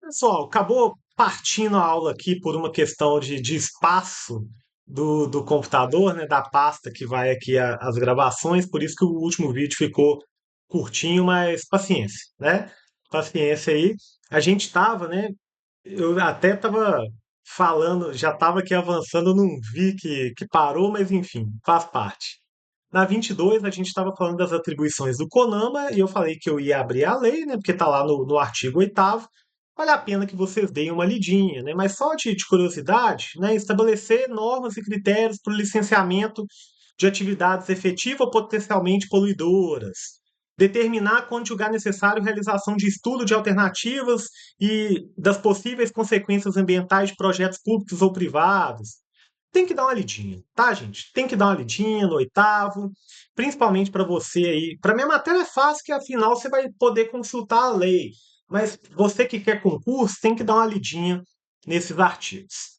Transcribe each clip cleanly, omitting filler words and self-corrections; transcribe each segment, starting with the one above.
Pessoal, acabou partindo a aula aqui por uma questão de espaço do computador, né, da pasta que vai aqui as gravações, por isso que o último vídeo ficou curtinho, mas paciência, né? Paciência aí. A gente estava, né? Eu até estava falando, já estava aqui avançando, eu não vi que parou, mas enfim, faz parte. Na 22, a gente estava falando das atribuições do CONAMA e eu falei que eu ia abrir a lei, né? Porque está lá no artigo 8º. Vale a pena que vocês deem uma lidinha, né? Mas só de curiosidade, né? Estabelecer normas e critérios para o licenciamento de atividades efetiva ou potencialmente poluidoras. Determinar quando julgar necessário realização de estudo de alternativas e das possíveis consequências ambientais de projetos públicos ou privados. Tem que dar uma lidinha, tá, gente? Tem que dar uma lidinha no 8º, principalmente para você aí. Para minha matéria é fácil, que afinal você vai poder consultar a lei. Mas você que quer concurso, tem que dar uma lidinha nesses artigos.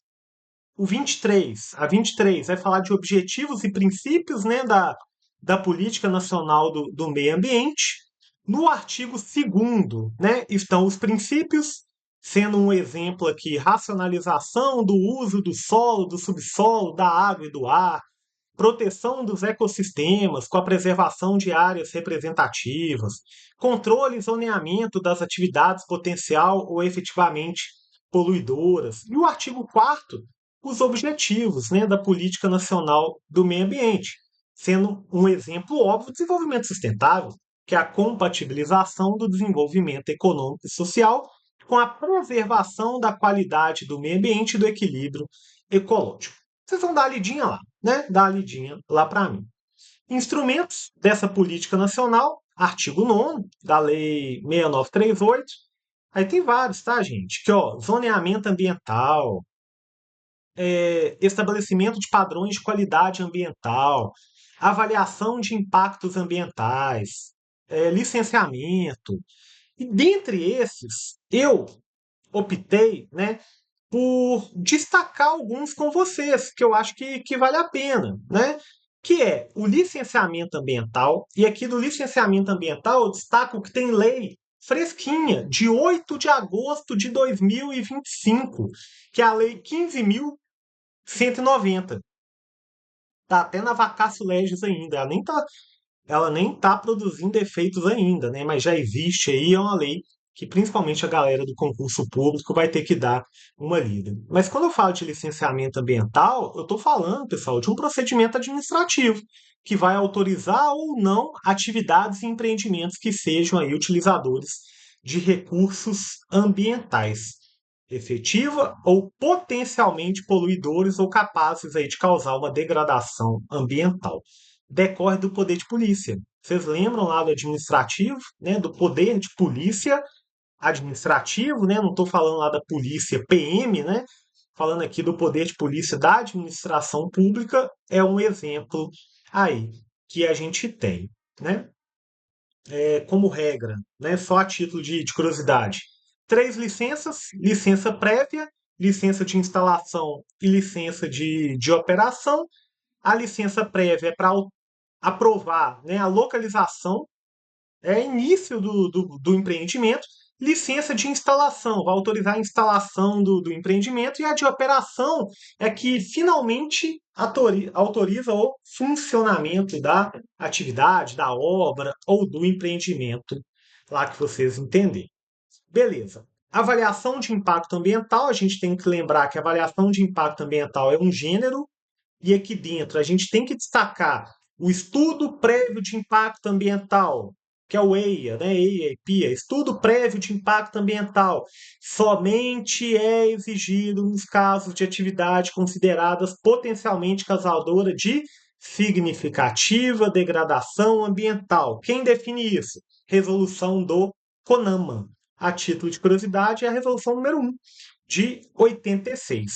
O 23, a 23 vai falar de objetivos e princípios, né, da política nacional do meio ambiente. No artigo 2º, né, estão os princípios, sendo um exemplo aqui, racionalização do uso do solo, do subsolo, da água e do ar, proteção dos ecossistemas com a preservação de áreas representativas, controle e zoneamento das atividades potencial ou efetivamente poluidoras. E o artigo 4º, os objetivos, né, da política nacional do meio ambiente, sendo um exemplo óbvio do desenvolvimento sustentável, que é a compatibilização do desenvolvimento econômico e social com a preservação da qualidade do meio ambiente e do equilíbrio ecológico. Vocês vão dar a lidinha lá, né? Dá a lidinha lá para mim. Instrumentos dessa política nacional, artigo 9º da Lei 6938. Aí tem vários, tá, gente? Que, ó, zoneamento ambiental, estabelecimento de padrões de qualidade ambiental, avaliação de impactos ambientais, licenciamento. E dentre esses, eu optei, né, por destacar alguns com vocês, que eu acho que vale a pena, né? Que é o licenciamento ambiental, e aqui do licenciamento ambiental eu destaco que tem lei fresquinha, de 8 de agosto de 2025, que é a Lei 15.190. Tá até na vacatio legis ainda, ela nem tá produzindo efeitos ainda, né? Mas já existe aí, é uma lei que principalmente a galera do concurso público vai ter que dar uma lida. Mas quando eu falo de licenciamento ambiental, eu estou falando, pessoal, de um procedimento administrativo que vai autorizar ou não atividades e empreendimentos que sejam aí utilizadores de recursos ambientais, efetiva ou potencialmente poluidores ou capazes aí de causar uma degradação ambiental. Decorre do poder de polícia. Vocês lembram lá do administrativo, né, do poder de polícia administrativo, né? Não estou falando lá da polícia PM, né? Falando aqui do poder de polícia da administração pública, é um exemplo aí que a gente tem, né? Como regra, né? Só a título de curiosidade. Três licenças: licença prévia, licença de instalação e licença de operação. A licença prévia é para aprovar, né, a localização, início do empreendimento. Licença de instalação, vai autorizar a instalação do empreendimento, e a de operação é que finalmente autoriza o funcionamento da atividade, da obra ou do empreendimento, lá que vocês entenderem. Beleza. Avaliação de impacto ambiental, a gente tem que lembrar que a avaliação de impacto ambiental é um gênero, e aqui dentro a gente tem que destacar o estudo prévio de impacto ambiental, que é o EIA, né? EIA e PIA, estudo prévio de impacto ambiental. Somente é exigido nos casos de atividade consideradas potencialmente causadora de significativa degradação ambiental. Quem define isso? Resolução do CONAMA. A título de curiosidade, é a resolução número 1 de 86.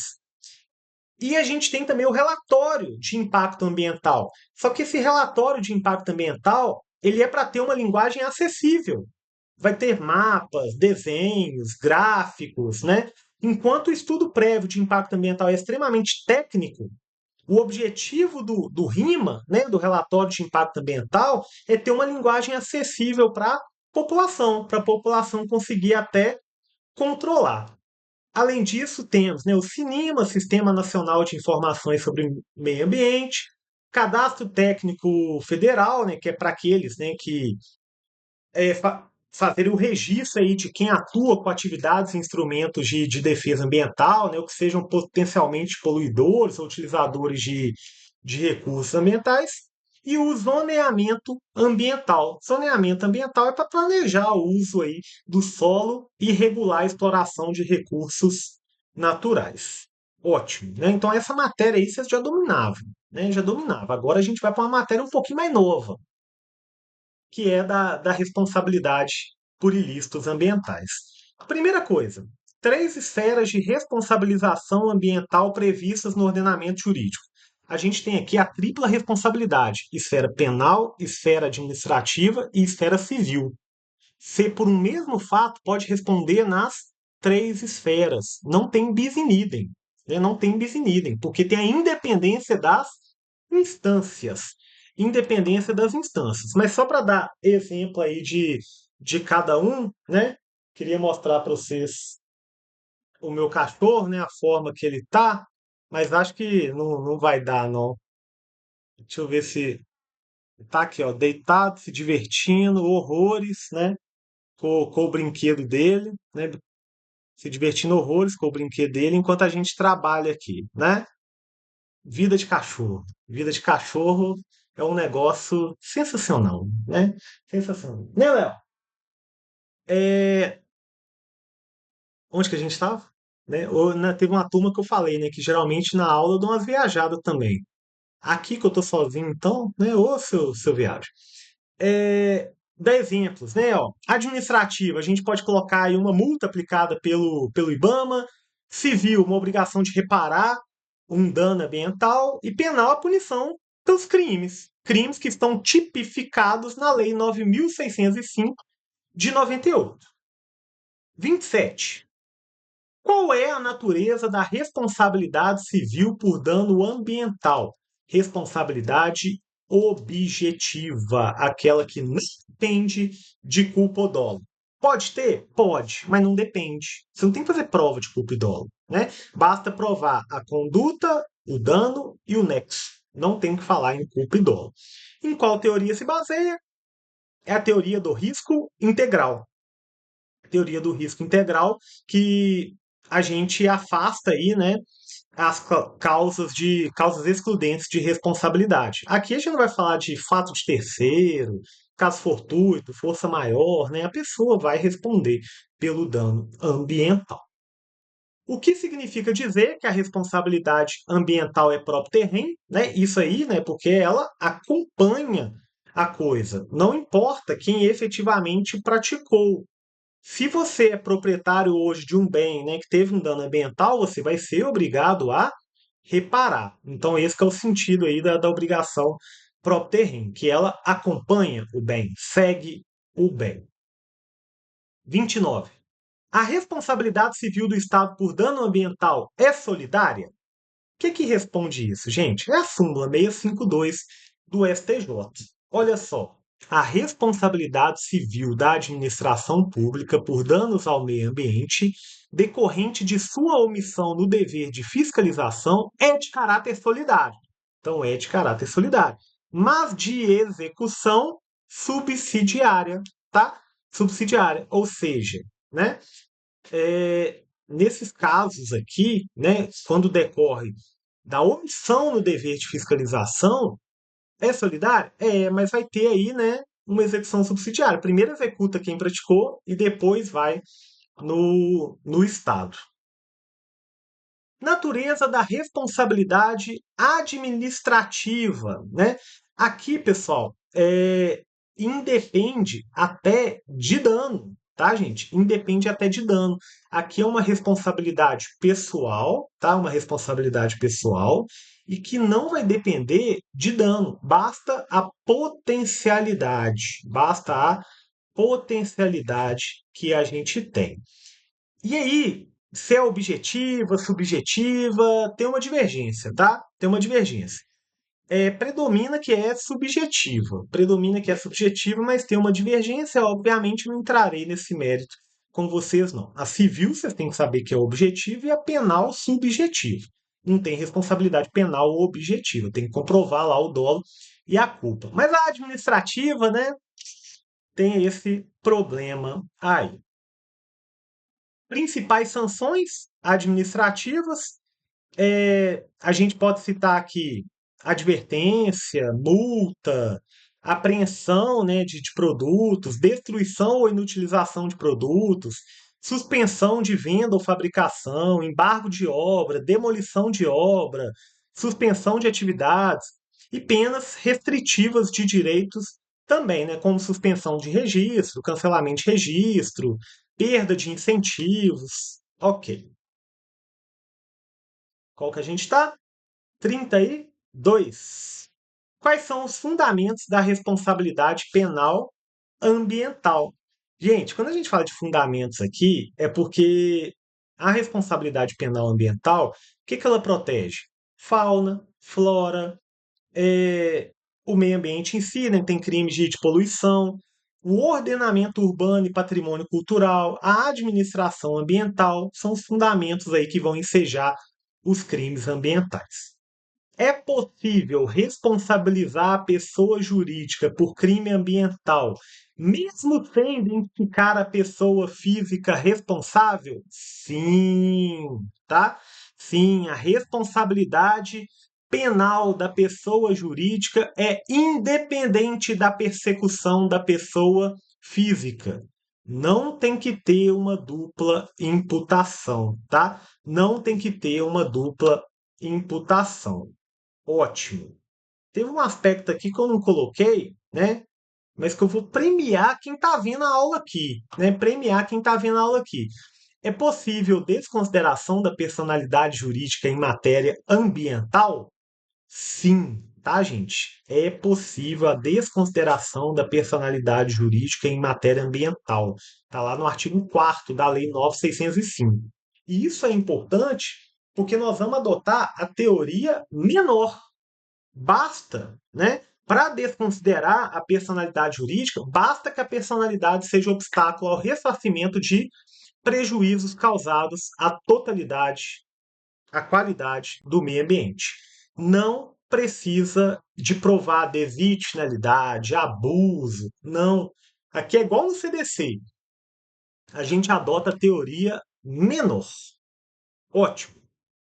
E a gente tem também o relatório de impacto ambiental. Só que esse relatório de impacto ambiental, ele é para ter uma linguagem acessível. Vai ter mapas, desenhos, gráficos, né? Enquanto o estudo prévio de impacto ambiental é extremamente técnico, o objetivo do RIMA, né, do relatório de impacto ambiental, é ter uma linguagem acessível para a população conseguir até controlar. Além disso, temos, né, o CNIMA, Sistema Nacional de Informações sobre Meio Ambiente, Cadastro Técnico Federal, né, que é para aqueles, né, que fazer o registro aí de quem atua com atividades e instrumentos de defesa ambiental, né, ou que sejam potencialmente poluidores ou utilizadores de recursos ambientais, e o zoneamento ambiental. Zoneamento ambiental é para planejar o uso aí do solo e regular a exploração de recursos naturais. Ótimo, né? Então essa matéria aí vocês já dominavam, né? Já dominava. Agora a gente vai para uma matéria um pouquinho mais nova, que é da responsabilidade por ilícitos ambientais. A primeira coisa, três esferas de responsabilização ambiental previstas no ordenamento jurídico. A gente tem aqui a tripla responsabilidade: esfera penal, esfera administrativa e esfera civil. Você, por um mesmo fato, pode responder nas três esferas. Não tem bis in idem. Né? Não tem bis in idem, porque tem a independência das instâncias. Independência das instâncias. Mas só para dar exemplo aí de cada um, né? Queria mostrar para vocês o meu cachorro, né? A forma que ele tá, mas acho que não vai dar, não. Deixa eu ver se tá aqui, ó, deitado, se divertindo, horrores, né? Com o brinquedo dele, né? Se divertindo horrores com o brinquedo dele enquanto a gente trabalha aqui, né? Vida de cachorro. Vida de cachorro é um negócio sensacional, né? Sensacional. Né, Léo? É, onde que a gente estava? Né? Teve uma turma que eu falei, né? Que geralmente na aula eu dou umas viajadas também. Aqui que eu tô sozinho, então, né? Ô, seu viagem. Dar exemplos, né? Ó, administrativa, a gente pode colocar aí uma multa aplicada pelo IBAMA, civil, uma obrigação de reparar um dano ambiental, e penal, a punição pelos crimes. Crimes que estão tipificados na Lei 9.605 de 98. 27. Qual é a natureza da responsabilidade civil por dano ambiental? Responsabilidade objetiva, aquela que não depende de culpa ou dolo. Pode ter? Pode, mas não depende. Você não tem que fazer prova de culpa e dolo, né? Basta provar a conduta, o dano e o nexo. Não tem que falar em culpa e dolo. Em qual teoria se baseia? É a teoria do risco integral. Teoria do risco integral, que a gente afasta aí, né, as causas excludentes de responsabilidade. Aqui a gente não vai falar de fato de terceiro, caso fortuito, força maior, né? A pessoa vai responder pelo dano ambiental. O que significa dizer que a responsabilidade ambiental é próprio terreno, né? Isso aí, né? Porque ela acompanha a coisa. Não importa quem efetivamente praticou. Se você é proprietário hoje de um bem, né, que teve um dano ambiental, você vai ser obrigado a reparar. Então, esse que é o sentido aí da obrigação próprio terreno, que ela acompanha o bem, segue o bem. 29. A responsabilidade civil do Estado por dano ambiental é solidária? O que responde isso, gente? É a súmula 652 do STJ. Olha só, a responsabilidade civil da administração pública por danos ao meio ambiente decorrente de sua omissão no dever de fiscalização é de caráter solidário. Então, é de caráter solidário. Mas de execução subsidiária, tá? Subsidiária, ou seja, né? Nesses casos aqui, né, quando decorre da omissão no dever de fiscalização, é solidário? É, mas vai ter aí, né, uma execução subsidiária. Primeiro executa quem praticou e depois vai no Estado. Natureza da responsabilidade administrativa, né? Aqui, pessoal, independe até de dano, tá, gente? Independe até de dano. Aqui é uma responsabilidade pessoal, tá? Uma responsabilidade pessoal e que não vai depender de dano. Basta a potencialidade que a gente tem. E aí, se é objetiva, subjetiva, tem uma divergência, tá? Tem uma divergência. Predomina que é subjetiva. Predomina que é subjetiva, mas tem uma divergência. Obviamente, não entrarei nesse mérito com vocês, não. A civil, vocês têm que saber que é objetivo e a penal, subjetivo. Não tem responsabilidade penal ou objetiva. Tem que comprovar lá o dolo e a culpa. Mas a administrativa, né, tem esse problema aí. Principais sanções administrativas, a gente pode citar aqui advertência, multa, apreensão, né, de produtos, destruição ou inutilização de produtos, suspensão de venda ou fabricação, embargo de obra, demolição de obra, suspensão de atividades e penas restritivas de direitos também, né, como suspensão de registro, cancelamento de registro, perda de incentivos. Ok. Qual que a gente está? 32. Quais são os fundamentos da responsabilidade penal ambiental? Gente, quando a gente fala de fundamentos aqui, é porque a responsabilidade penal ambiental, o que que ela protege? Fauna, flora, é, o meio ambiente em si, né? Tem crimes de poluição, o ordenamento urbano e patrimônio cultural, a administração ambiental, são os fundamentos aí que vão ensejar os crimes ambientais. É possível responsabilizar a pessoa jurídica por crime ambiental, mesmo sem identificar a pessoa física responsável? Sim, tá? Sim, a responsabilidade penal da pessoa jurídica é independente da persecução da pessoa física. Não tem que ter uma dupla imputação, tá? Não tem que ter uma dupla imputação. Ótimo. Teve um aspecto aqui que eu não coloquei, né? Mas que eu vou premiar quem está vendo a aula aqui, né? Premiar quem está vendo a aula aqui. É possível desconsideração da personalidade jurídica em matéria ambiental? Sim, tá, gente? É possível a desconsideração da personalidade jurídica em matéria ambiental. Está lá no artigo 4º da Lei 9.605. E isso é importante porque nós vamos adotar a teoria menor. Basta, né? Para desconsiderar a personalidade jurídica, basta que a personalidade seja obstáculo ao ressarcimento de prejuízos causados à totalidade, à qualidade do meio ambiente. Não precisa de provar desitialidade, abuso, não. Aqui é igual no CDC. A gente adota a teoria menor. Ótimo.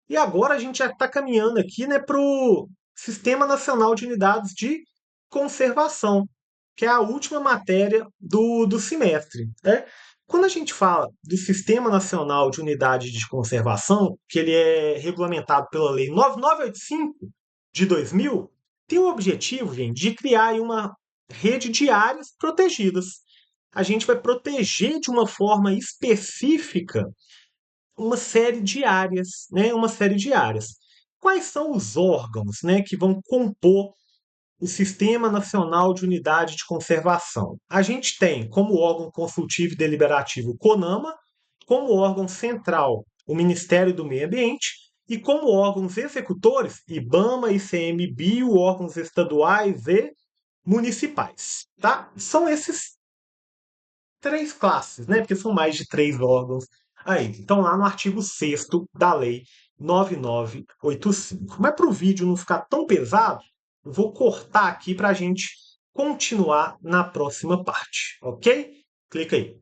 E agora a gente já está caminhando aqui, né, para o Sistema Nacional de Unidades de Conservação, que é a última matéria do semestre. Né? Quando a gente fala do Sistema Nacional de Unidade de Conservação, que ele é regulamentado pela Lei 9985 de 2000, tem o objetivo, gente, de criar aí uma rede de áreas protegidas. A gente vai proteger de uma forma específica uma série de áreas, né? Uma série de áreas. Quais são os órgãos, né, que vão compor o Sistema Nacional de Unidade de Conservação? A gente tem como órgão consultivo e deliberativo o CONAMA, como órgão central o Ministério do Meio Ambiente e como órgãos executores IBAMA, ICMBio, órgãos estaduais e municipais, tá? São esses três classes, né? Porque são mais de três órgãos aí. Então, lá no artigo 6º da Lei 9985. Mas para o vídeo não ficar tão pesado, eu vou cortar aqui para a gente continuar na próxima parte, ok? Clica aí.